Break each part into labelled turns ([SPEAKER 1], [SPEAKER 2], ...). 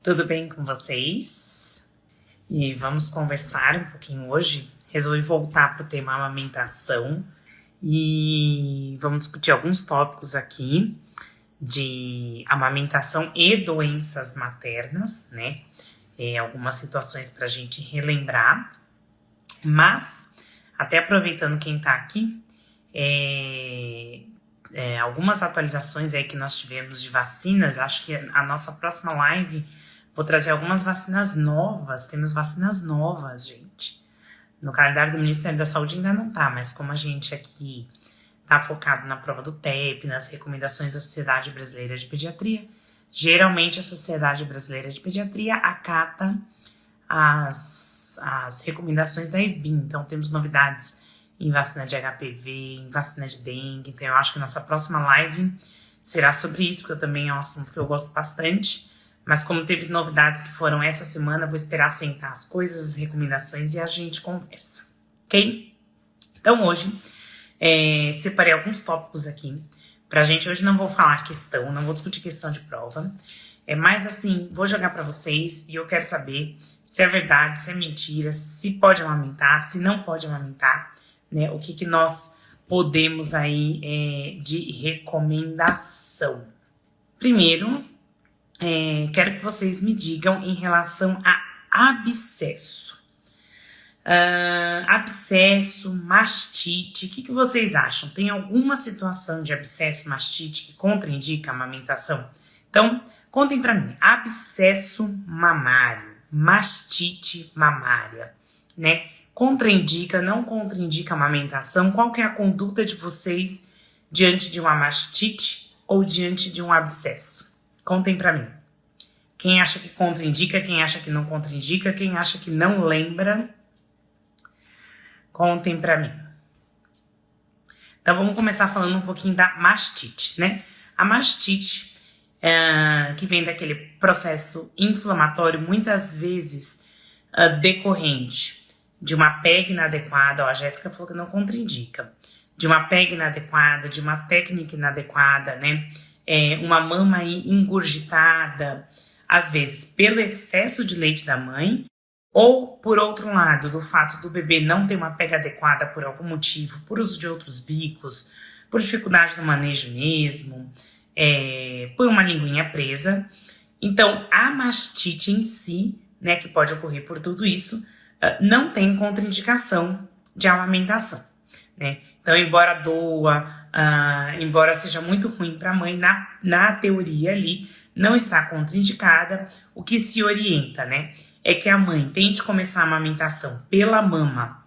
[SPEAKER 1] Tudo bem com vocês? E vamos conversar um pouquinho hoje. Resolvi voltar para o tema amamentação e vamos discutir alguns tópicos aqui de amamentação e doenças maternas, né? Algumas situações para a gente relembrar, mas até aproveitando quem está aqui, algumas atualizações aí que nós tivemos de vacinas. Acho que a nossa próxima live vou trazer algumas vacinas novas. Temos vacinas novas, gente. No calendário do Ministério da Saúde ainda não tá, mas como a gente aqui tá focado na prova do TEP, nas recomendações da Sociedade Brasileira de Pediatria, geralmente a Sociedade Brasileira de Pediatria acata as recomendações da SBIM. Então temos novidades em vacina de HPV, em vacina de dengue. Então eu acho que nossa próxima live será sobre isso, porque também é um assunto que eu gosto bastante. Mas como teve novidades que foram essa semana, vou esperar sentar as coisas, as recomendações e a gente conversa, ok? Então hoje, separei alguns tópicos aqui pra gente. Hoje não vou falar questão, não vou discutir questão de prova. Mas assim, vou jogar pra vocês e eu quero saber se é verdade, se é mentira, se pode amamentar, se não pode amamentar, né? O que nós podemos aí de recomendação. Primeiro, quero que vocês me digam em relação a abscesso. Abscesso, mastite, o que vocês acham? Tem alguma situação de abscesso, mastite que contraindica a amamentação? Então, contem pra mim. Abscesso mamário, mastite mamária, né? Contraindica, não contraindica a amamentação? Qual que é a conduta de vocês diante de uma mastite ou diante de um abscesso? Contem pra mim. Quem acha que contraindica, quem acha que não contraindica, quem acha que não lembra, contem pra mim. Então vamos começar falando um pouquinho da mastite, né? A mastite, que vem daquele processo inflamatório, muitas vezes decorrente de uma PEG inadequada. Ó, a Jéssica falou que não contraindica. De uma PEG inadequada, de uma técnica inadequada, né? Uma mama aí engurgitada, às vezes pelo excesso de leite da mãe, ou por outro lado, do fato do bebê não ter uma pega adequada por algum motivo, por uso de outros bicos, por dificuldade no manejo mesmo, por uma linguinha presa. Então, a mastite em si, né, que pode ocorrer por tudo isso, não tem contraindicação de amamentação, né? Então, embora doa, embora seja muito ruim para a mãe, na teoria ali, não está contraindicada. O que se orienta, né, é que a mãe tente começar a amamentação pela mama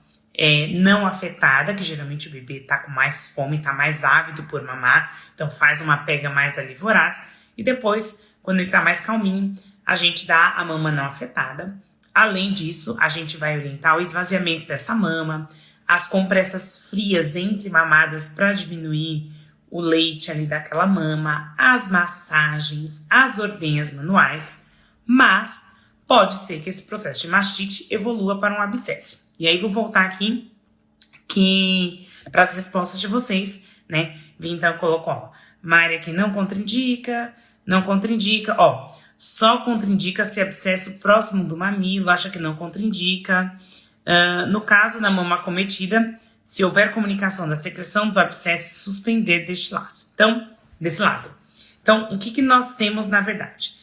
[SPEAKER 1] não afetada, que geralmente o bebê está com mais fome, está mais ávido por mamar, então faz uma pega mais ali voraz, e depois, quando ele está mais calminho, a gente dá a mama não afetada. Além disso, a gente vai orientar o esvaziamento dessa mama, as compressas frias entre mamadas para diminuir o leite ali daquela mama, as massagens, as ordenhas manuais, mas pode ser que esse processo de mastite evolua para um abscesso. E aí vou voltar aqui para as respostas de vocês, né? Então colocou, ó, Mari aqui não contraindica, ó, só contraindica se abscesso próximo do mamilo, acha que não contraindica. No caso da mama acometida, se houver comunicação da secreção do abscesso, suspender desse lado. Então, o que nós temos na verdade?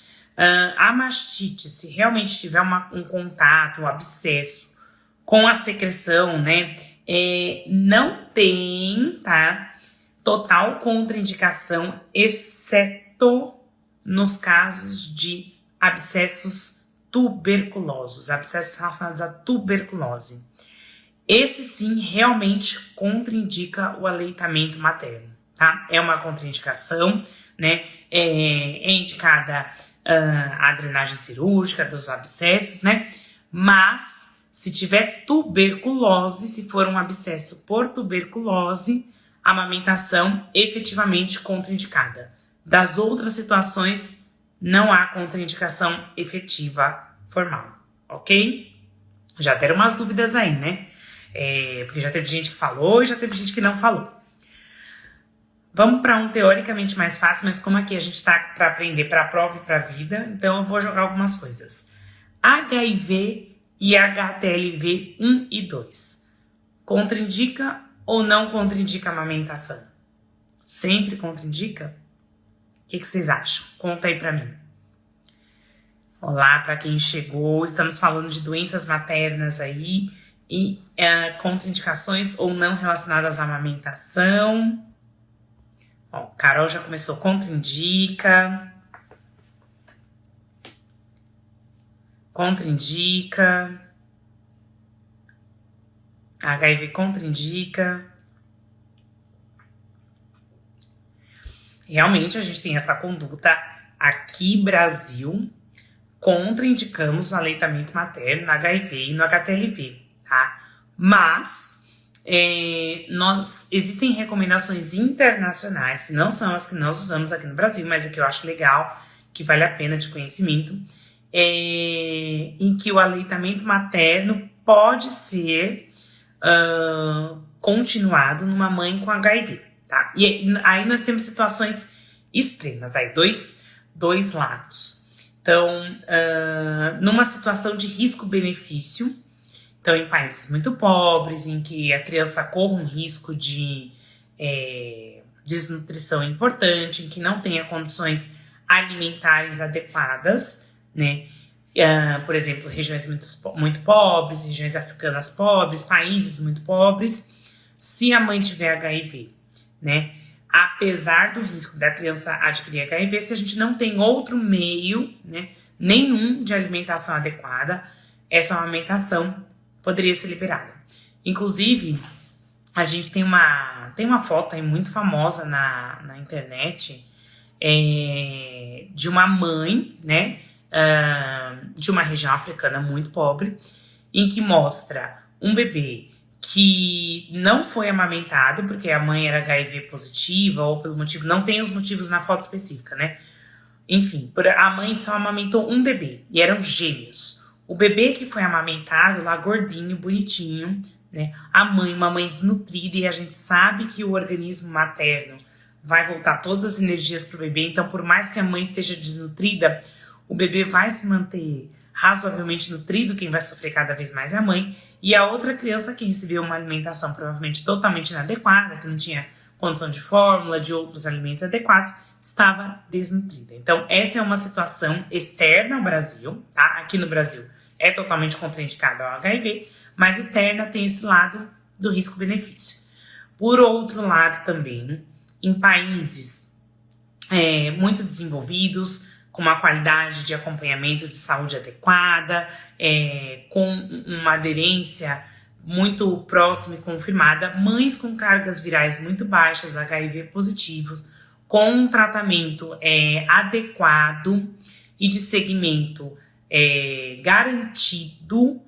[SPEAKER 1] A mastite, se realmente tiver um contato, um abscesso com a secreção, né, não tem, tá, total contraindicação, exceto nos casos de abscessos tuberculosos, abscessos relacionados à tuberculose. Esse sim realmente contraindica o aleitamento materno, tá? É uma contraindicação, né? É indicada a drenagem cirúrgica dos abscessos, né? Mas se tiver tuberculose, se for um abscesso por tuberculose, a amamentação efetivamente contraindicada. Das outras situações, não há contraindicação efetiva formal, ok? Já deram umas dúvidas aí, né? Porque já teve gente que falou e já teve gente que não falou. Vamos para um teoricamente mais fácil, mas como aqui a gente tá para aprender para a prova e para a vida, então eu vou jogar algumas coisas. HIV e HTLV 1 e 2. Contraindica ou não contraindica a amamentação? Sempre contraindica? O que vocês acham? Conta aí para mim. Olá, para quem chegou, estamos falando de doenças maternas aí e contraindicações ou não relacionadas à amamentação. Ó, Carol já começou, contraindica. Contraindica. HIV contraindica. Realmente a gente tem essa conduta aqui, Brasil, contraindicamos o aleitamento materno no HIV e no HTLV, tá? Mas existem recomendações internacionais, que não são as que nós usamos aqui no Brasil, mas é que eu acho legal, que vale a pena de conhecimento, em que o aleitamento materno pode ser continuado numa mãe com HIV, tá? E aí nós temos situações extremas, aí dois lados. Então, numa situação de risco-benefício, então em países muito pobres, em que a criança corre um risco de desnutrição importante, em que não tenha condições alimentares adequadas, né? Por exemplo, regiões muito pobres, regiões africanas pobres, países muito pobres, se a mãe tiver HIV, né? Apesar do risco da criança adquirir HIV, se a gente não tem outro meio, né, nenhum de alimentação adequada, essa amamentação poderia ser liberada. Inclusive, a gente tem uma foto aí muito famosa na internet de uma mãe, né, de uma região africana muito pobre, em que mostra um bebê que não foi amamentado porque a mãe era HIV positiva ou pelo motivo, não tem os motivos na foto específica, né? Enfim, a mãe só amamentou um bebê e eram gêmeos. O bebê que foi amamentado lá gordinho, bonitinho, né? Uma mãe desnutrida, e a gente sabe que o organismo materno vai voltar todas as energias pro bebê, então por mais que a mãe esteja desnutrida, o bebê vai se manter razoavelmente nutrido, quem vai sofrer cada vez mais é a mãe, e a outra criança que recebeu uma alimentação provavelmente totalmente inadequada, que não tinha condição de fórmula, de outros alimentos adequados, estava desnutrida. Então, essa é uma situação externa ao Brasil, tá? Aqui no Brasil é totalmente contraindicado ao HIV, mas externa tem esse lado do risco-benefício. Por outro lado também, em países muito desenvolvidos, com uma qualidade de acompanhamento de saúde adequada, com uma aderência muito próxima e confirmada, mães com cargas virais muito baixas, HIV positivos, com um tratamento adequado e de segmento garantido,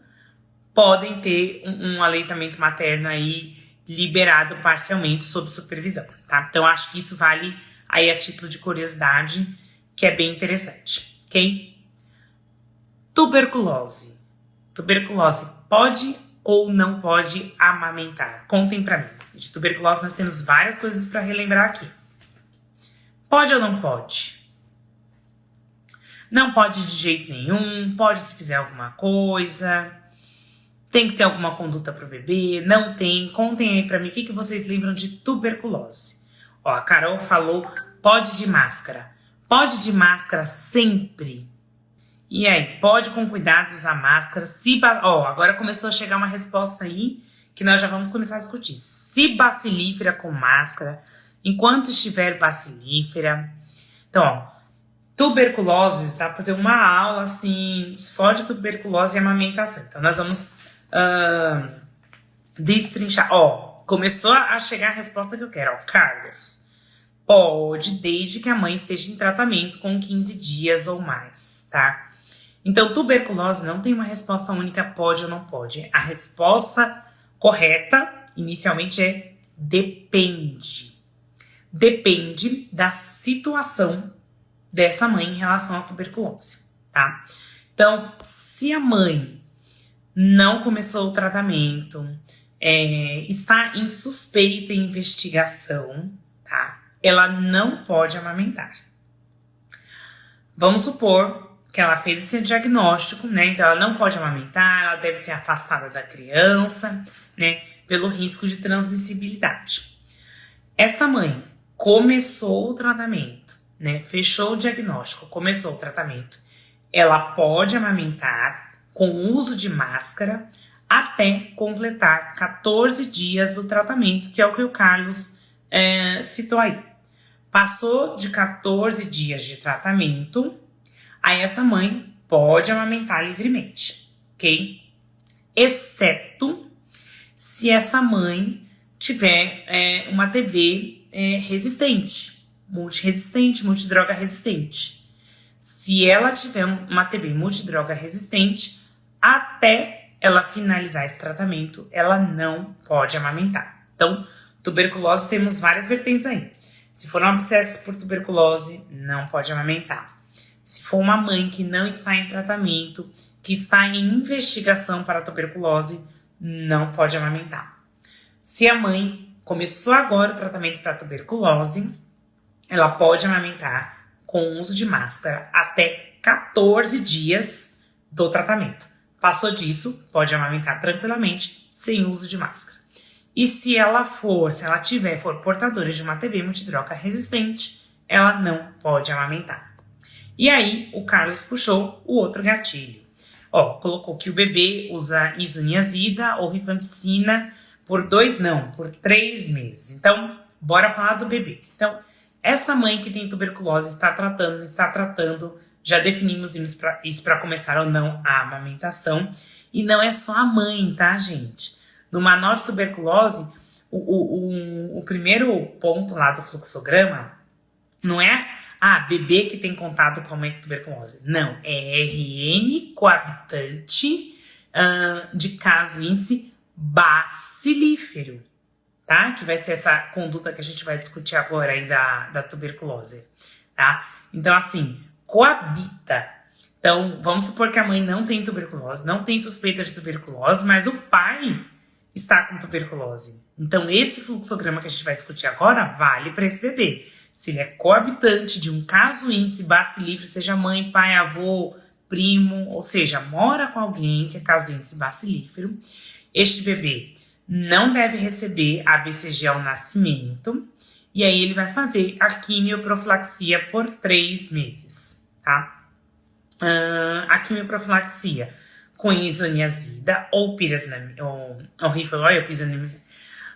[SPEAKER 1] podem ter um aleitamento materno aí liberado parcialmente sob supervisão, tá? Então, acho que isso vale aí a título de curiosidade, que é bem interessante, ok? Tuberculose. Tuberculose pode ou não pode amamentar? Contem pra mim. De tuberculose nós temos várias coisas para relembrar aqui. Pode ou não pode? Não pode de jeito nenhum, pode se fizer alguma coisa, tem que ter alguma conduta pro bebê, não tem. Contem aí pra mim o que vocês lembram de tuberculose. Ó, a Carol falou, pode de máscara. Pode de máscara sempre? E aí, pode com cuidado usar máscara? Agora começou a chegar uma resposta aí que nós já vamos começar a discutir. Se bacilífera com máscara, enquanto estiver bacilífera. Então, ó, tuberculose, dá pra fazer uma aula assim, só de tuberculose e amamentação. Então, nós vamos destrinchar. Ó, começou a chegar a resposta que eu quero, ó, Carlos. Pode, desde que a mãe esteja em tratamento com 15 dias ou mais, tá? Então, tuberculose não tem uma resposta única, pode ou não pode. A resposta correta, inicialmente, é depende. Depende da situação dessa mãe em relação à tuberculose, tá? Então, se a mãe não começou o tratamento, está em suspeita e investigação, tá? ela não pode amamentar. Vamos supor que ela fez esse diagnóstico, né? Então ela não pode amamentar, ela deve ser afastada da criança, né? Pelo risco de transmissibilidade. Esta mãe começou o tratamento, né? Fechou o diagnóstico, começou o tratamento. Ela pode amamentar com uso de máscara até completar 14 dias do tratamento, que é o que o Carlos citou aí. Passou de 14 dias de tratamento, aí essa mãe pode amamentar livremente, ok? Exceto se essa mãe tiver uma TB resistente, multiresistente, multidroga resistente. Se ela tiver uma TB multidroga resistente, até ela finalizar esse tratamento, ela não pode amamentar. Então, tuberculose, temos várias vertentes aí. Se for um abscesso por tuberculose, não pode amamentar. Se for uma mãe que não está em tratamento, que está em investigação para tuberculose, não pode amamentar. Se a mãe começou agora o tratamento para tuberculose, ela pode amamentar com uso de máscara até 14 dias do tratamento. Passou disso, pode amamentar tranquilamente, sem uso de máscara. E se ela for portadora de uma TB multidroga resistente, ela não pode amamentar. E aí, o Carlos puxou o outro gatilho. Colocou que o bebê usa isoniazida ou rifampicina por 3 meses. Então, bora falar do bebê. Então, essa mãe que tem tuberculose está tratando, já definimos isso para começar ou não a amamentação. E não é só a mãe, tá, gente? No manual de tuberculose, o primeiro ponto lá do fluxograma não é bebê que tem contato com a mãe com tuberculose. Não, é RN coabitante de caso índice bacilífero, tá? Que vai ser essa conduta que a gente vai discutir agora aí da tuberculose, tá? Então, assim, coabita. Então, vamos supor que a mãe não tem tuberculose, não tem suspeita de tuberculose, mas o pai está com tuberculose. Então, esse fluxograma que a gente vai discutir agora vale para esse bebê. Se ele é coabitante de um caso índice bacilífero, seja mãe, pai, avô, primo, ou seja, mora com alguém que é caso índice bacilífero, este bebê não deve receber a BCG ao nascimento, e aí ele vai fazer a quimioprofilaxia por 3 meses, tá? A quimioprofilaxia com isoniazida ou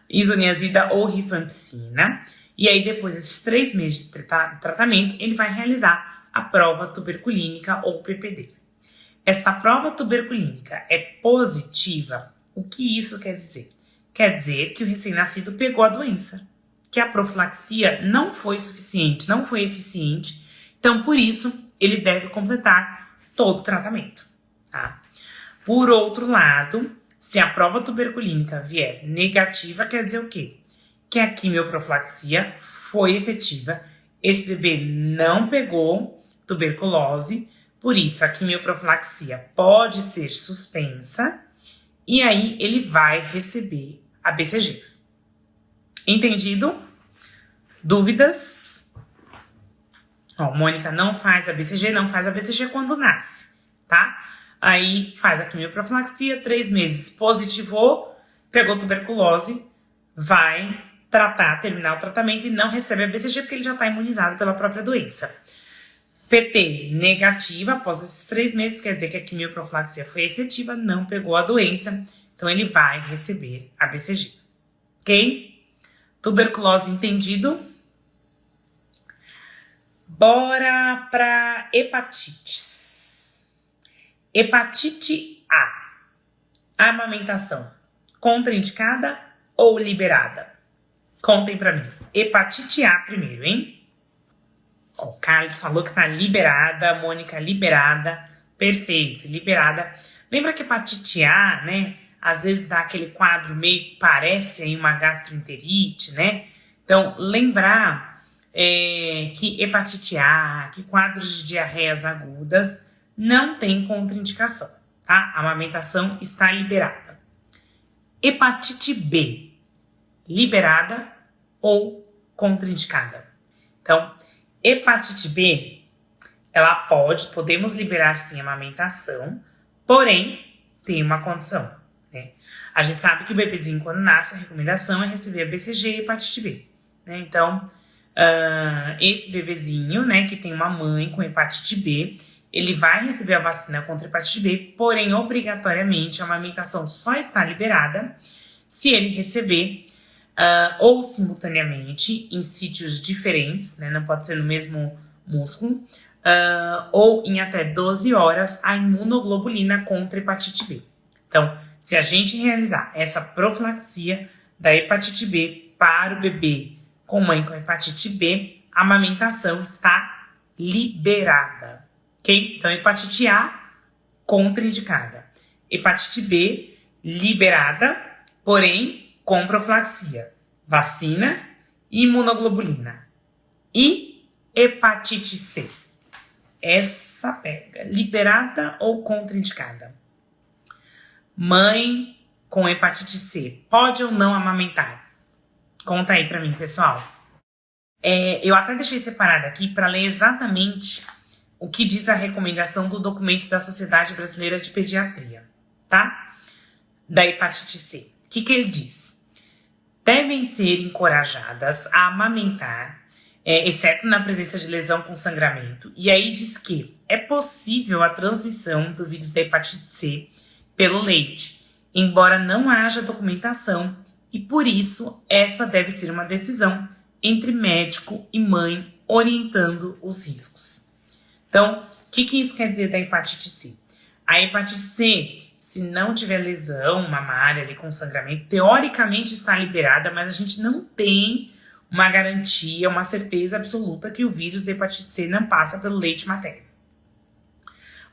[SPEAKER 1] isoniazida ou rifampicina. E aí, depois desses 3 meses de tratamento, ele vai realizar a prova tuberculínica ou PPD. Esta prova tuberculínica é positiva. O que isso quer dizer? Quer dizer que o recém-nascido pegou a doença, que a profilaxia não foi suficiente, não foi eficiente. Então, por isso, ele deve completar todo o tratamento, tá? Por outro lado, se a prova tuberculínica vier negativa, quer dizer o quê? Que a quimioprofilaxia foi efetiva, esse bebê não pegou tuberculose, por isso a quimioprofilaxia pode ser suspensa e aí ele vai receber a BCG. Entendido? Dúvidas? Mônica não faz a BCG quando nasce, tá? Aí faz a quimioprofilaxia, 3 meses positivou, pegou tuberculose, vai terminar o tratamento e não recebe a BCG porque ele já está imunizado pela própria doença. PT negativa, após esses 3 meses, quer dizer que a quimioprofilaxia foi efetiva, não pegou a doença, então ele vai receber a BCG. Ok? Tuberculose entendido? Bora para hepatites. Hepatite A. Amamentação contraindicada ou liberada? Contem pra mim. Hepatite A primeiro, hein? O Carlos falou que tá liberada, a Mônica liberada. Perfeito, liberada. Lembra que hepatite A, né? Às vezes dá aquele quadro meio, parece aí uma gastroenterite, né? Então, lembrar que hepatite A, que quadros de diarreias agudas não tem contraindicação, tá? A amamentação está liberada. Hepatite B, liberada ou contraindicada? Então, hepatite B, podemos liberar sim a amamentação, porém, tem uma condição, né? A gente sabe que o bebezinho, quando nasce, a recomendação é receber a BCG e hepatite B, né? Então, esse bebezinho, né, que tem uma mãe com hepatite B, ele vai receber a vacina contra hepatite B, porém, obrigatoriamente, a amamentação só está liberada se ele receber ou simultaneamente em sítios diferentes, né, não pode ser no mesmo músculo, ou em até 12 horas a imunoglobulina contra hepatite B. Então, se a gente realizar essa profilaxia da hepatite B para o bebê com mãe com hepatite B, a amamentação está liberada, ok? Então, hepatite A, contraindicada. Hepatite B, liberada, porém, com profilaxia. Vacina e imunoglobulina. E hepatite C. Essa pega, liberada ou contraindicada? Mãe com hepatite C, pode ou não amamentar? Conta aí pra mim, pessoal. Eu até deixei separado aqui para ler exatamente o que diz a recomendação do documento da Sociedade Brasileira de Pediatria, tá? Da hepatite C. O que ele diz? Devem ser encorajadas a amamentar, exceto na presença de lesão com sangramento. E aí diz que é possível a transmissão do vírus da hepatite C pelo leite, embora não haja documentação, e por isso esta deve ser uma decisão entre médico e mãe orientando os riscos. Então, o que isso quer dizer da hepatite C? A hepatite C, se não tiver lesão mamária ali com sangramento, teoricamente está liberada, mas a gente não tem uma garantia, uma certeza absoluta que o vírus da hepatite C não passa pelo leite materno.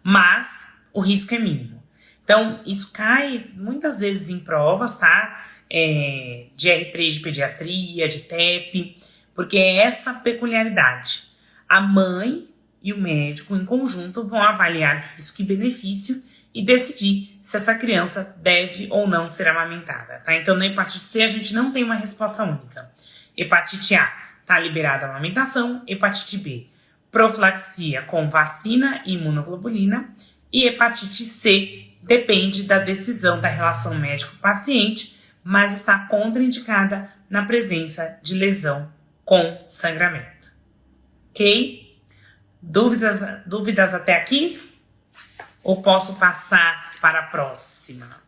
[SPEAKER 1] Mas o risco é mínimo. Então, isso cai muitas vezes em provas, tá? De R3 de pediatria, de TEP, porque é essa peculiaridade. A mãe e o médico, em conjunto, vão avaliar risco e benefício e decidir se essa criança deve ou não ser amamentada, tá? Então, na hepatite C, a gente não tem uma resposta única. Hepatite A, tá liberada a amamentação. Hepatite B, profilaxia com vacina e imunoglobulina. E hepatite C, depende da decisão da relação médico-paciente, mas está contraindicada na presença de lesão com sangramento. Ok? Dúvidas até aqui? Ou posso passar para a próxima?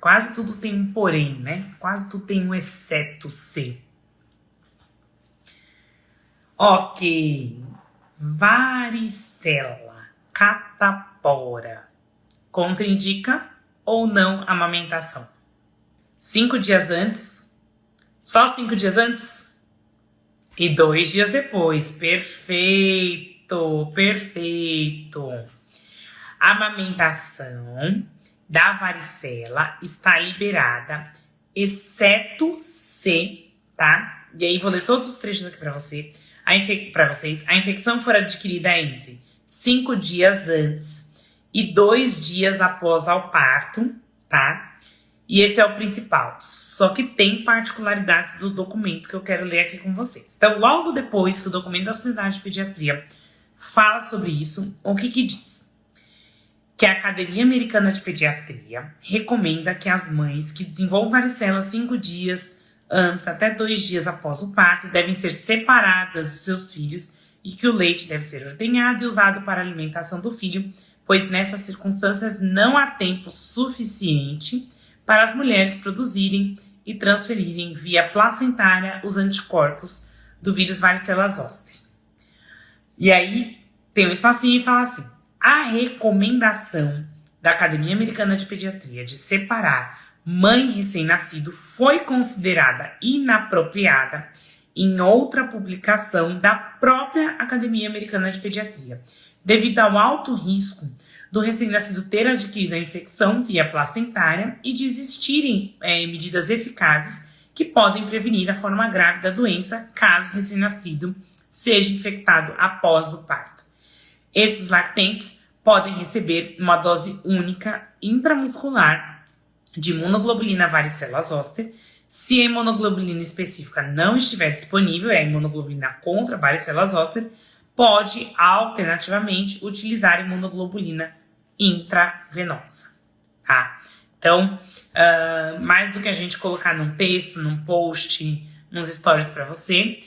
[SPEAKER 1] Quase tudo tem um porém, né? Quase tudo tem um exceto C. Ok. Varicela, catapora. Contraindica ou não a amamentação? 5 dias antes? Só 5 dias antes? E 2 dias depois. Perfeito, perfeito. A amamentação da varicela está liberada, exceto se, tá? E aí vou ler todos os trechos aqui para vocês. A infecção for adquirida entre 5 dias antes e 2 dias após ao parto, tá? E esse é o principal. Só que tem particularidades do documento que eu quero ler aqui com vocês. Então, logo depois que o documento da Sociedade de Pediatria fala sobre isso, o que diz? Que a Academia Americana de Pediatria recomenda que as mães que desenvolvam varicela 5 dias antes até 2 dias após o parto devem ser separadas dos seus filhos e que o leite deve ser ordenhado e usado para a alimentação do filho, pois nessas circunstâncias não há tempo suficiente para as mulheres produzirem e transferirem via placentária os anticorpos do vírus varicela zoster. E aí tem um espacinho e fala assim: a recomendação da Academia Americana de Pediatria de separar mãe recém-nascido foi considerada inapropriada em outra publicação da própria Academia Americana de Pediatria, devido ao alto risco do recém-nascido ter adquirido a infecção via placentária e de existirem medidas eficazes que podem prevenir a forma grave da doença caso o recém-nascido seja infectado após o parto. Esses lactentes podem receber uma dose única intramuscular de imunoglobulina varicela zoster Se a imunoglobulina específica não estiver disponível, é a imunoglobulina contra varicela zoster, pode alternativamente utilizar a imunoglobulina intravenosa, tá? Então, mais do que a gente colocar num texto, num post, nos stories para vocês,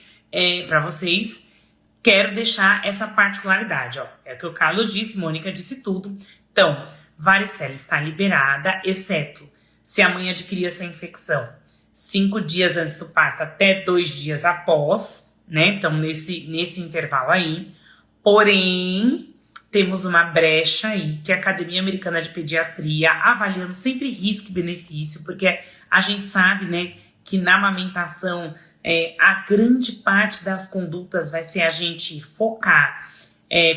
[SPEAKER 1] quero deixar essa particularidade, ó. É o que o Carlos disse, Mônica disse tudo. Então, varicela está liberada, exceto se a mãe adquirir essa infecção 5 dias antes do parto até 2 dias após, né? Então, nesse intervalo aí. Porém, temos uma brecha aí que a Academia Americana de Pediatria, avaliando sempre risco e benefício, porque a gente sabe, né, que na amamentação a grande parte das condutas vai ser a gente focar,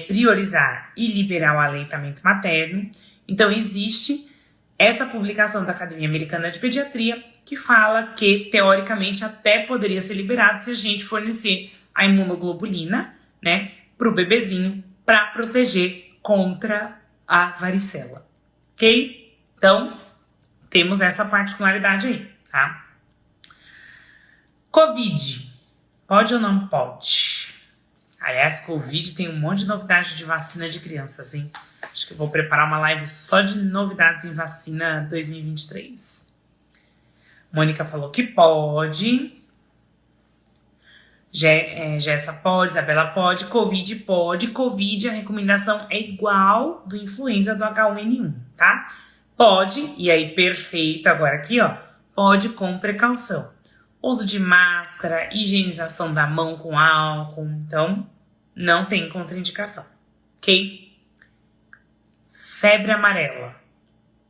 [SPEAKER 1] priorizar e liberar o aleitamento materno. Então, existe essa publicação da Academia Americana de Pediatria que fala que, teoricamente, até poderia ser liberado se a gente fornecer a imunoglobulina, né, para o bebezinho, para proteger contra a varicela, ok? Então, temos essa particularidade aí, tá? Covid, pode ou não pode? Aliás, Covid tem um monte de novidade de vacina de crianças, hein? Acho que eu vou preparar uma live só de novidades em vacina 2023. Mônica falou que pode. Jéssica pode, Isabela pode, Covid pode. Covid, a recomendação é igual do influenza do H1N1, tá? Pode, e aí perfeito, agora aqui, ó, pode com precaução. Uso de máscara, higienização da mão com álcool, então não tem contraindicação, ok? Febre amarela,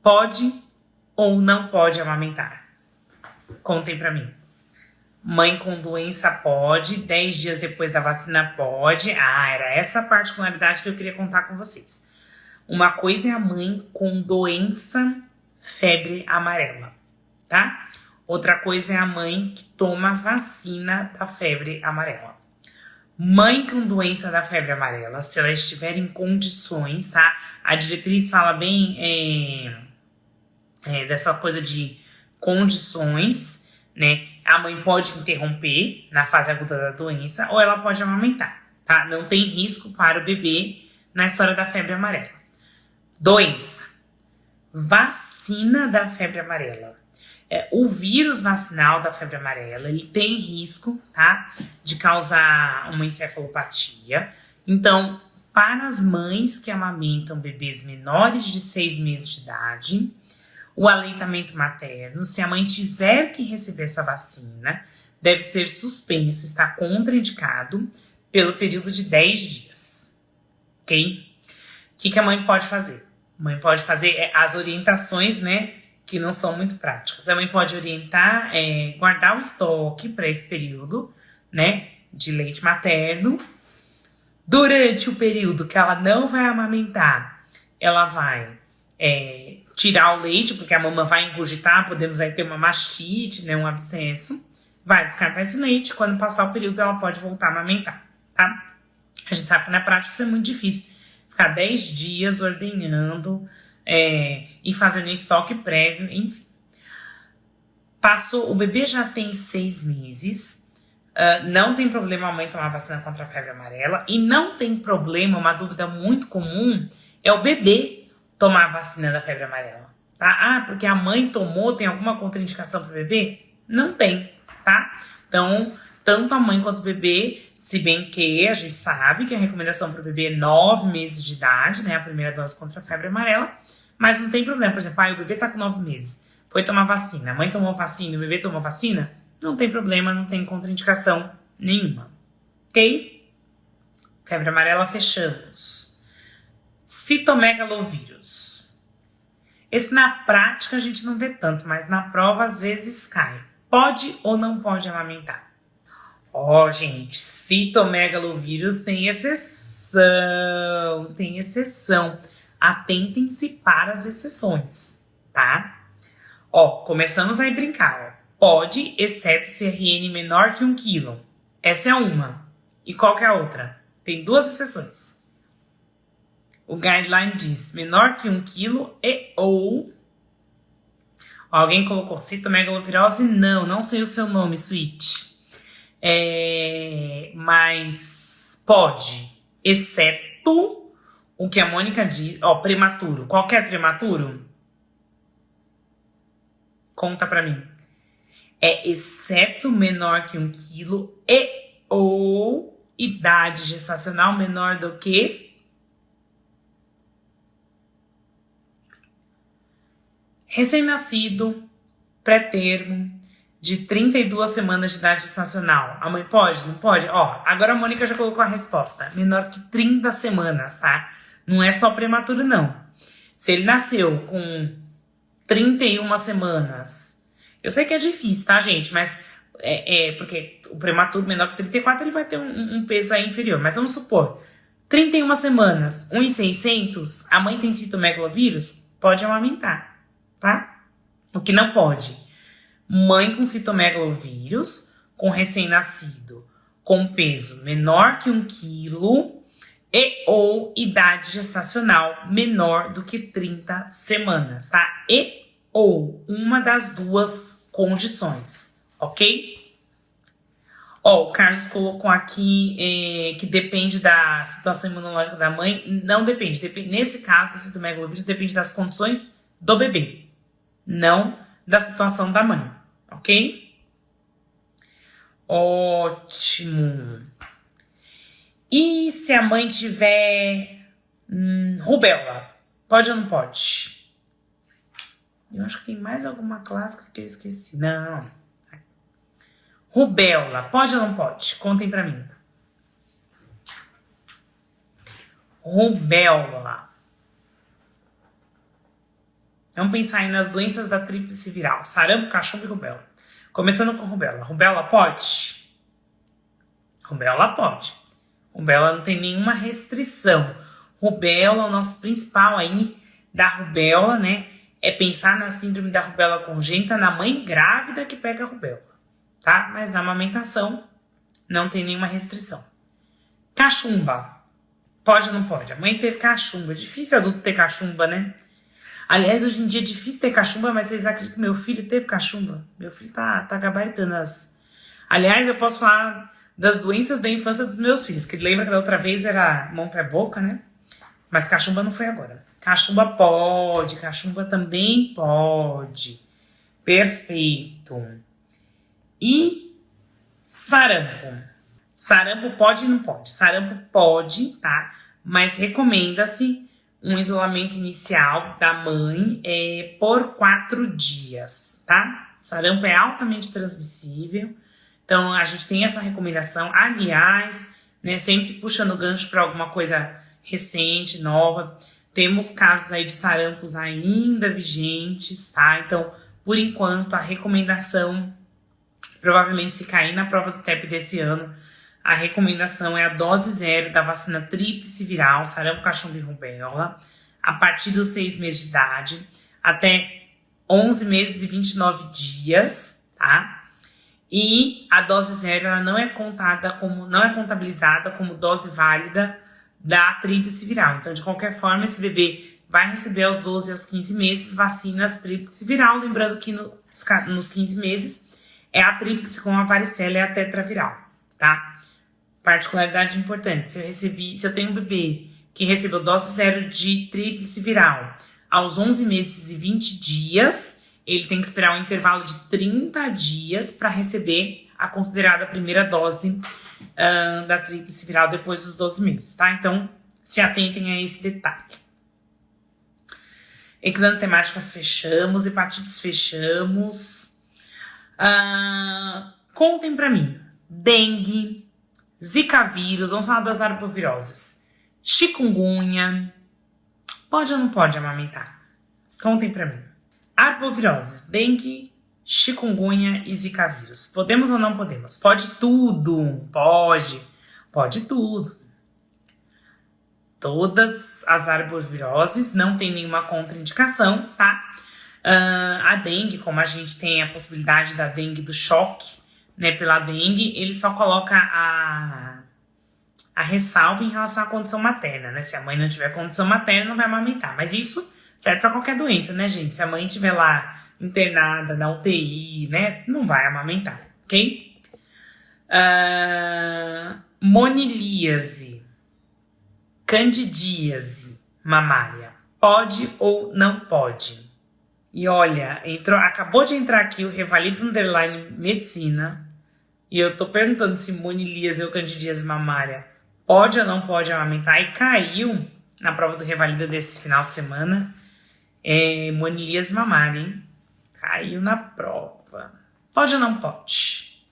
[SPEAKER 1] pode ou não pode amamentar? Contem pra mim. Mãe com doença pode, 10 dias depois da vacina pode. Ah, era essa particularidade que eu queria contar com vocês. Uma coisa é a mãe com doença, febre amarela, tá? Outra coisa é a mãe que toma vacina da febre amarela. Mãe com doença da febre amarela, se ela estiver em condições, tá? A diretriz fala bem dessa coisa de condições, né? A mãe pode interromper na fase aguda da doença ou ela pode amamentar, tá? Não tem risco para o bebê na história da febre amarela. Doença. Vacina da febre amarela. O vírus vacinal da febre amarela, ele tem risco, tá? De causar uma encefalopatia. Então, para as mães que amamentam bebês menores de 6 meses de idade, o aleitamento materno, se a mãe tiver que receber essa vacina, deve ser suspenso, está contraindicado pelo período de 10 dias, ok? O que a mãe pode fazer? A mãe pode fazer as orientações, né, que não são muito práticas. A mãe pode orientar, guardar o estoque para esse período, né, de leite materno. Durante o período que ela não vai amamentar, ela vai tirar o leite, porque a mamãe vai engurgitar, podemos aí ter uma mastite, né, um abscesso. Vai descartar esse leite, quando passar o período ela pode voltar a amamentar, tá? A gente sabe que na prática isso é muito difícil. Ficar 10 dias ordenhando e fazendo estoque prévio, enfim. Passou, o bebê já tem 6 meses, não tem problema a mãe tomar vacina contra a febre amarela, e não tem problema, uma dúvida muito comum, é o bebê tomar a vacina da febre amarela, tá? Ah, porque a mãe tomou, tem alguma contraindicação para o bebê? Não tem, tá? Então, tanto a mãe quanto o bebê, se bem que a gente sabe que a recomendação para o bebê é 9 meses de idade, né? A primeira dose contra a febre amarela, mas não tem problema. Por exemplo, o bebê tá com 9 meses, foi tomar vacina, a mãe tomou vacina, o bebê tomou vacina, não tem problema, não tem contraindicação nenhuma, ok? Febre amarela, fechamos. Citomegalovírus. Esse na prática a gente não vê tanto, mas na prova às vezes cai. Pode ou não pode amamentar? Gente, citomegalovírus tem exceção. Atentem-se para as exceções, tá? Começamos a brincar, Pode, exceto se RN menor que 1 quilo. Essa é uma. E qual que é a outra? Tem 2 exceções. O guideline diz menor que 1 quilo ou Alguém colocou citomegalovirose? Não, não sei o seu nome, Sweet. Mas pode, exceto o que a Mônica diz. Ó, prematuro. Qual que é prematuro? Conta pra mim. É exceto menor que 1 quilo e ou idade gestacional menor do que... recém-nascido, pré-termo, de 32 semanas de idade gestacional. A mãe pode? Não pode? Ó, agora a Mônica já colocou a resposta. Menor que 30 semanas, tá? Não é só prematuro, não. Se ele nasceu com 31 semanas... Eu sei que é difícil, tá, gente? Mas porque o prematuro menor que 34, ele vai ter um peso aí inferior. Mas vamos supor, 31 semanas, 1,600, a mãe tem citomegalovírus, pode amamentar, tá? O que não pode? Mãe com citomegalovírus, com recém-nascido, com peso menor que 1 quilo e ou idade gestacional menor do que 30 semanas, tá? E ou uma das duas condições, ok? Ó, o Carlos colocou aqui que depende da situação imunológica da mãe. Não depende. Nesse caso da citomegalovírus, depende das condições do bebê, não da situação da mãe, ok? Ótimo. E se a mãe tiver rubéola, pode ou não pode? Eu acho que tem mais alguma clássica que eu esqueci. Não. Rubéola, pode ou não pode? Contem pra mim. Rubéola. Vamos pensar aí nas doenças da tríplice viral. Sarampo, cachumba e rubéola. Começando com rubéola. Rubéola pode? Rubéola pode. Rubéola não tem nenhuma restrição. Rubéola, o nosso principal aí da rubéola, né? É pensar na síndrome da rubéola congênita na mãe grávida que pega a rubéola, tá? Mas na amamentação não tem nenhuma restrição. Cachumba, pode ou não pode? A mãe teve cachumba, é difícil adulto ter cachumba, né? Aliás, hoje em dia é difícil ter cachumba, mas vocês acreditam que meu filho teve cachumba? Meu filho tá gabaritando as... Aliás, eu posso falar das doenças da infância dos meus filhos, que lembra que da outra vez era mão, pé, boca, né? Mas cachumba não foi agora. Cachumba pode, cachumba também pode. Perfeito. E sarampo. Sarampo pode e não pode? Sarampo pode, tá? Mas recomenda-se um isolamento inicial da mãe por 4 dias, tá? Sarampo é altamente transmissível. Então, a gente tem essa recomendação. Aliás, né, sempre puxando gancho para alguma coisa recente, nova. Temos casos aí de sarampos ainda vigentes, tá? Então, por enquanto, a recomendação, provavelmente se cair na prova do TEP desse ano, a recomendação é a dose 0 da vacina tríplice viral, sarampo, cachumba e rubéola, a partir dos 6 meses de idade, até 11 meses e 29 dias, tá? E a dose 0, ela não é contabilizada como dose válida da tríplice viral. Então, de qualquer forma, esse bebê vai receber aos 12 e aos 15 meses vacinas tríplice viral. Lembrando que nos 15 meses é a tríplice com a varicela e a tetraviral, tá? Particularidade importante, se eu tenho um bebê que recebeu dose 0 de tríplice viral aos 11 meses e 20 dias, ele tem que esperar um intervalo de 30 dias para receber a considerada primeira dose da tríplice viral depois dos 12 meses, tá? Então, se atentem a esse detalhe. Exantemáticas fechamos, hepatites fechamos. Contem pra mim. Dengue, zika vírus, vamos falar das arboviroses. Chikungunya, pode ou não pode amamentar? Contem pra mim. Arboviroses, dengue, chikungunya e zika vírus. Podemos ou não podemos? Pode tudo. Pode tudo. Todas as arboviroses, não tem nenhuma contraindicação, tá? A dengue, como a gente tem a possibilidade da dengue do choque, né, pela dengue, ele só coloca a ressalva em relação à condição materna, né? Se a mãe não tiver condição materna, não vai amamentar. Mas isso Serve pra qualquer doença, né, gente? Se a mãe estiver lá internada na UTI, né, não vai amamentar, ok? Monilíase, candidíase mamária, pode ou não pode? E olha, acabou de entrar aqui o Revalida Underline Medicina, e eu tô perguntando se monilíase ou candidíase mamária pode ou não pode amamentar, e caiu na prova do Revalida desse final de semana, monilíase mamária, hein? Caiu na prova. Pode ou não pode?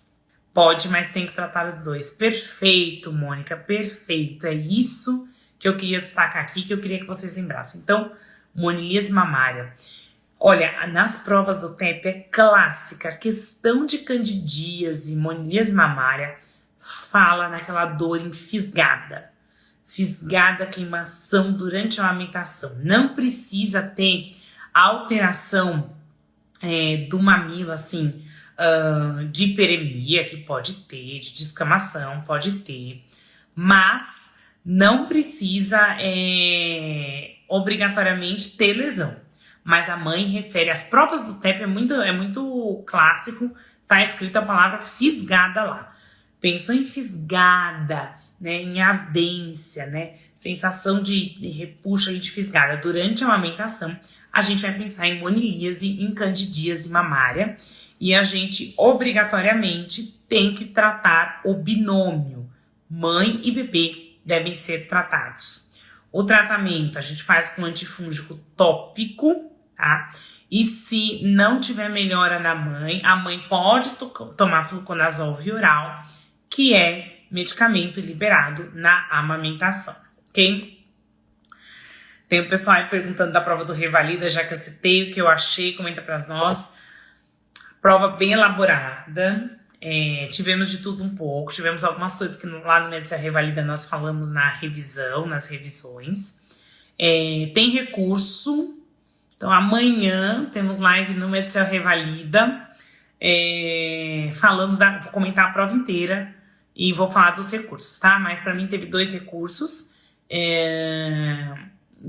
[SPEAKER 1] Pode, mas tem que tratar os dois. Perfeito, Mônica, perfeito. É isso que eu queria destacar aqui, que eu queria que vocês lembrassem. Então, monilíase mamária. Olha, nas provas do TEP é clássica. A questão de candidíase e monilíase mamária fala naquela dor enfisgada. Fisgada, queimação durante a amamentação. Não precisa ter alteração do mamilo, assim, de hiperemia, que pode ter, de descamação, pode ter, mas não precisa obrigatoriamente ter lesão. Mas a mãe refere, as provas do TEP é muito clássico, tá escrito a palavra fisgada lá. Pensou em fisgada, né, em ardência, né, sensação de repuxo e de fisgada durante a amamentação, a gente vai pensar em monilíase, em candidíase mamária, e a gente obrigatoriamente tem que tratar o binômio. Mãe e bebê devem ser tratados. O tratamento a gente faz com antifúngico tópico, tá? E se não tiver melhora na mãe, a mãe pode tomar fluconazol via oral, que é medicamento liberado na amamentação, ok? Tem o pessoal aí perguntando da prova do Revalida, já que eu citei o que eu achei, comenta para nós. Prova bem elaborada, tivemos de tudo um pouco, tivemos algumas coisas que lá no Medicina Revalida nós falamos na revisão, nas revisões. Tem recurso, então amanhã temos live no Medicina Revalida, vou comentar a prova inteira e vou falar dos recursos, tá? Mas para mim teve 2 recursos,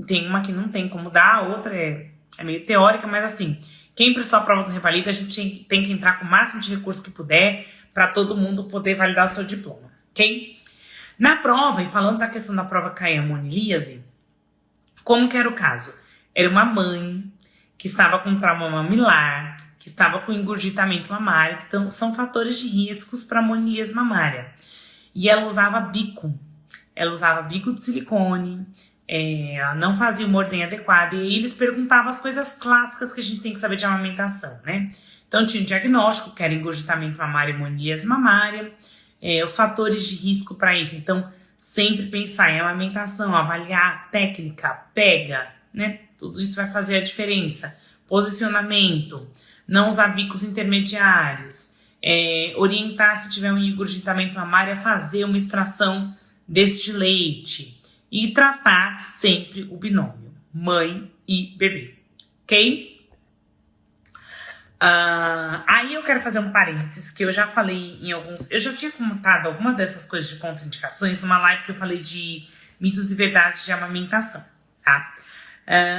[SPEAKER 1] tem uma que não tem como dar, a outra é meio teórica, mas assim, quem prestou a prova do Revalida, a gente tem que entrar com o máximo de recursos que puder para todo mundo poder validar o seu diploma, ok? Na prova, e falando da questão da prova cair a monilíase, como que era o caso? Era uma mãe que estava com trauma mamilar, que estava com engurgitamento mamário, que são fatores de riscos para monilíase mamária. E ela usava bico. Ela usava bico de silicone, ela não fazia uma ordem adequada, e aí eles perguntavam as coisas clássicas que a gente tem que saber de amamentação, né? Então tinha o diagnóstico, que era engurgitamento mamário e monilíase mamária, os fatores de risco para isso. Então, sempre pensar em amamentação, avaliar a técnica, pega, né? Tudo isso vai fazer a diferença. Posicionamento, não usar bicos intermediários, orientar se tiver um engurgitamento mamário a fazer uma extração deste leite. E tratar sempre o binômio, mãe e bebê, ok? Aí eu quero fazer um parênteses, que eu já falei eu já tinha comentado alguma dessas coisas de contraindicações numa live que eu falei de mitos e verdades de amamentação, tá?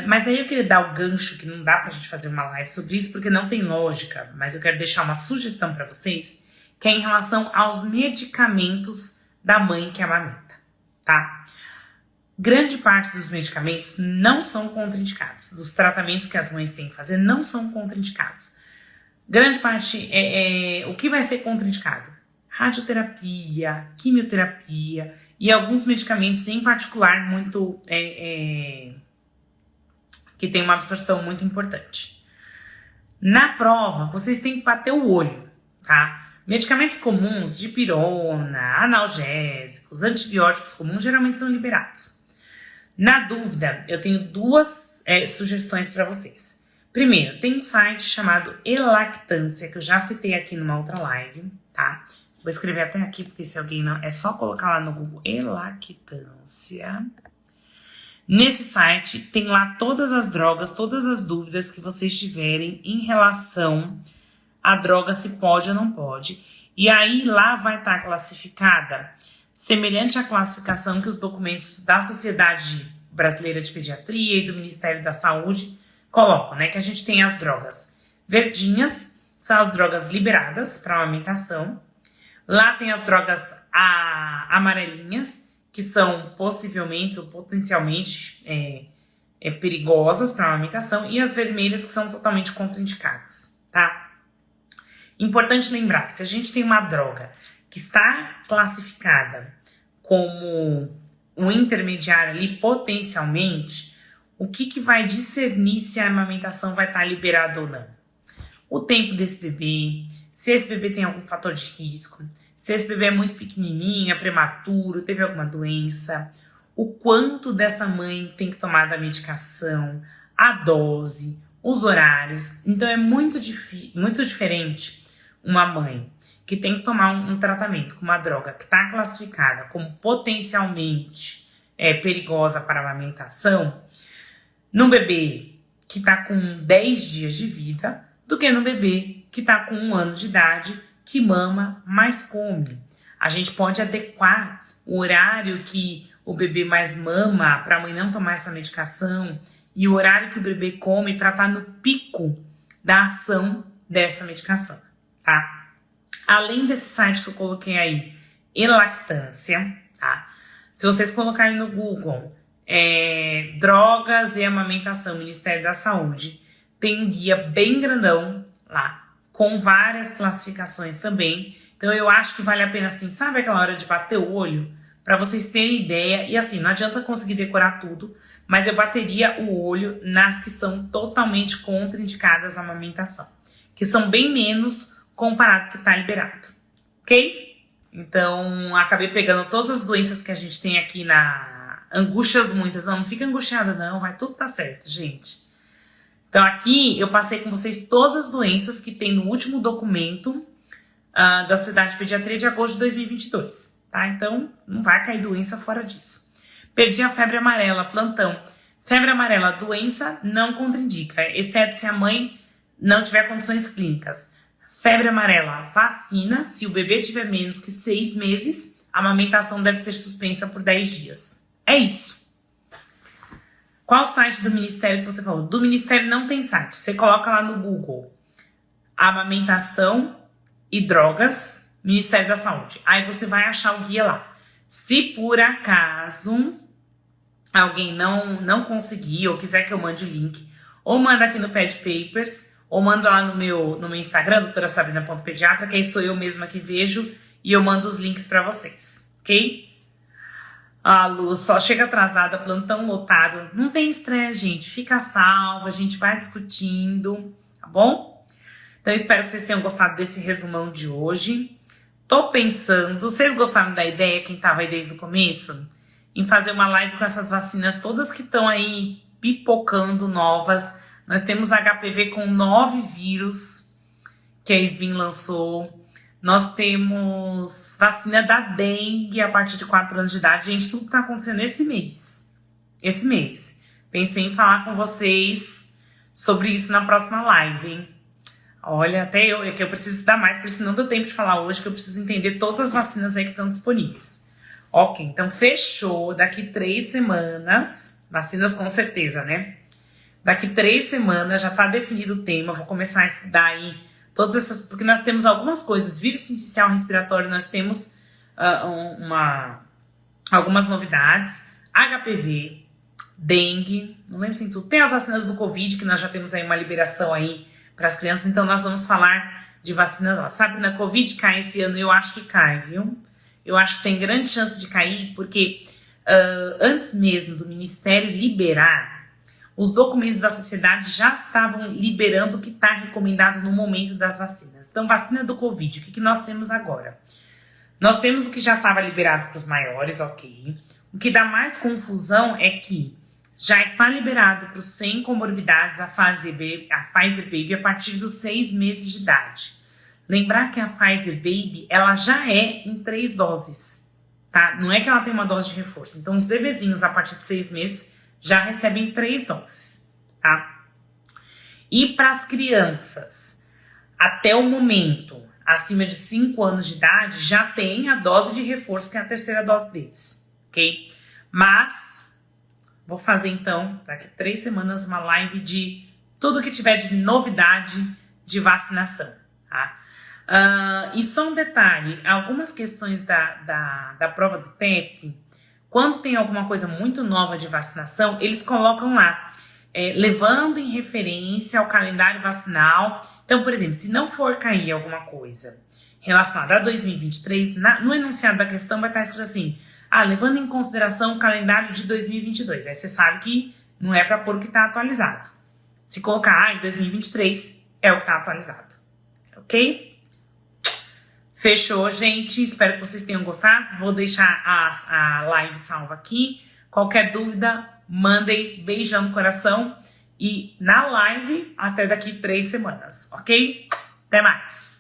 [SPEAKER 1] Mas aí eu queria dar o gancho, que não dá pra gente fazer uma live sobre isso, porque não tem lógica, mas eu quero deixar uma sugestão pra vocês, que é em relação aos medicamentos da mãe que amamenta, tá? Grande parte dos medicamentos não são contraindicados. Dos tratamentos que as mães têm que fazer não são contraindicados. Grande parte o que vai ser contraindicado? Radioterapia, quimioterapia e alguns medicamentos em particular muito que tem uma absorção muito importante. Na prova, vocês têm que bater o olho, tá? Medicamentos comuns, dipirona, analgésicos, antibióticos comuns, geralmente são liberados. Na dúvida, eu tenho 2 sugestões para vocês. Primeiro, tem um site chamado Elactância, que eu já citei aqui numa outra live, tá? Vou escrever até aqui, porque se alguém não... É só colocar lá no Google Elactância. Nesse site, tem lá todas as drogas, todas as dúvidas que vocês tiverem em relação à droga, se pode ou não pode. E aí, lá vai estar classificada semelhante à classificação que os documentos da Sociedade Brasileira de Pediatria e do Ministério da Saúde colocam, né, que a gente tem as drogas verdinhas, são as drogas liberadas para amamentação. Lá tem as drogas amarelinhas, que são possivelmente ou potencialmente perigosas para a amamentação, e as vermelhas, que são totalmente contraindicadas, tá? Importante lembrar que se a gente tem uma droga que está classificada como um intermediário ali potencialmente, o que vai discernir se a amamentação vai estar liberada ou não? O tempo desse bebê, se esse bebê tem algum fator de risco, se esse bebê é muito pequenininho, é prematuro, teve alguma doença, o quanto dessa mãe tem que tomar da medicação, a dose, os horários. Então é muito diferente uma mãe que tem que tomar um tratamento com uma droga que está classificada como potencialmente perigosa para a amamentação, num bebê que está com 10 dias de vida, do que no bebê que está com 1 ano de idade, que mama, mas come. A gente pode adequar o horário que o bebê mais mama para a mãe não tomar essa medicação e o horário que o bebê come para estar no pico da ação dessa medicação, tá? Além desse site que eu coloquei aí, e-lactância, tá? Se vocês colocarem no Google drogas e amamentação, Ministério da Saúde, tem um guia bem grandão lá, com várias classificações também. Então eu acho que vale a pena, assim, sabe aquela hora de bater o olho? Para vocês terem ideia, e assim, não adianta conseguir decorar tudo, mas eu bateria o olho nas que são totalmente contraindicadas à amamentação, que são bem menos comparado com o que está liberado, ok? Então, acabei pegando todas as doenças que a gente tem aqui angústias muitas. Não fica angustiada não, vai tudo tá certo, gente. Então aqui eu passei com vocês todas as doenças que tem no último documento da Sociedade de Pediatria de agosto de 2022, tá? Então não vai cair doença fora disso. Perdi a febre amarela, plantão. Febre amarela, doença não contraindica, exceto se a mãe não tiver condições clínicas. Febre amarela, vacina, se o bebê tiver menos que 6 meses, a amamentação deve ser suspensa por 10 dias. É isso. Qual site do Ministério que você falou? Do Ministério não tem site. Você coloca lá no Google amamentação e drogas, Ministério da Saúde. Aí você vai achar o guia lá. Se por acaso alguém não conseguir ou quiser que eu mande o link, ou manda aqui no Ped Papers, ou manda lá no meu Instagram, doutorasabrina.pediatra, que aí sou eu mesma que vejo e eu mando os links para vocês, ok? A Lu só chega atrasada, plantão lotado. Não tem estresse, gente. Fica salva, a gente vai discutindo, tá bom? Então, eu espero que vocês tenham gostado desse resumão de hoje. Tô pensando, vocês gostaram da ideia, quem tava aí desde o começo? Em fazer uma live com essas vacinas todas que estão aí pipocando novas. Nós temos HPV com 9 vírus que a SBIM lançou. Nós temos vacina da dengue a partir de 4 anos de idade. Gente, tudo tá acontecendo esse mês. Esse mês. Pensei em falar com vocês sobre isso na próxima live, hein? Olha, até é que eu preciso estudar mais, por isso que não deu tempo de falar hoje, que eu preciso entender todas as vacinas aí que estão disponíveis. Ok, então fechou. Daqui 3 semanas, vacinas com certeza, né? Daqui 3 semanas já tá definido o tema, vou começar a estudar aí todas essas, porque nós temos algumas coisas, vírus sincicial respiratório, nós temos algumas novidades, HPV, dengue, não lembro se tem tudo, tem as vacinas do Covid, que nós já temos aí uma liberação aí para as crianças, então nós vamos falar de vacinas lá. Sabe, na Covid cai esse ano, eu acho que cai, viu? Eu acho que tem grande chance de cair, porque antes mesmo do Ministério liberar, os documentos da sociedade já estavam liberando o que está recomendado no momento das vacinas. Então, vacina do Covid, o que nós temos agora? Nós temos o que já estava liberado para os maiores, ok. O que dá mais confusão é que já está liberado para os sem comorbidades a Pfizer Baby a partir dos 6 meses de idade. Lembrar que a Pfizer Baby, ela já é em 3 doses, tá? Não é que ela tem uma dose de reforço. Então, os bebezinhos a partir de 6 meses já recebem 3 doses, tá? E para as crianças, até o momento, acima de 5 anos de idade, já tem a dose de reforço, que é a 3ª dose deles, ok? Mas Vou fazer então, daqui 3 semanas, uma live de tudo que tiver de novidade de vacinação, tá? E só um detalhe, algumas questões da prova do TEP, quando tem alguma coisa muito nova de vacinação, eles colocam lá, levando em referência ao calendário vacinal. Então, por exemplo, se não for cair alguma coisa relacionada a 2023, no enunciado da questão vai estar escrito assim, levando em consideração o calendário de 2022. Aí você sabe que não é para pôr o que está atualizado. Se colocar em 2023, é o que está atualizado. Ok? Fechou, gente. Espero que vocês tenham gostado. Vou deixar a live salva aqui. Qualquer dúvida, mandem beijão no coração. E na live, até daqui 3 semanas, ok? Até mais!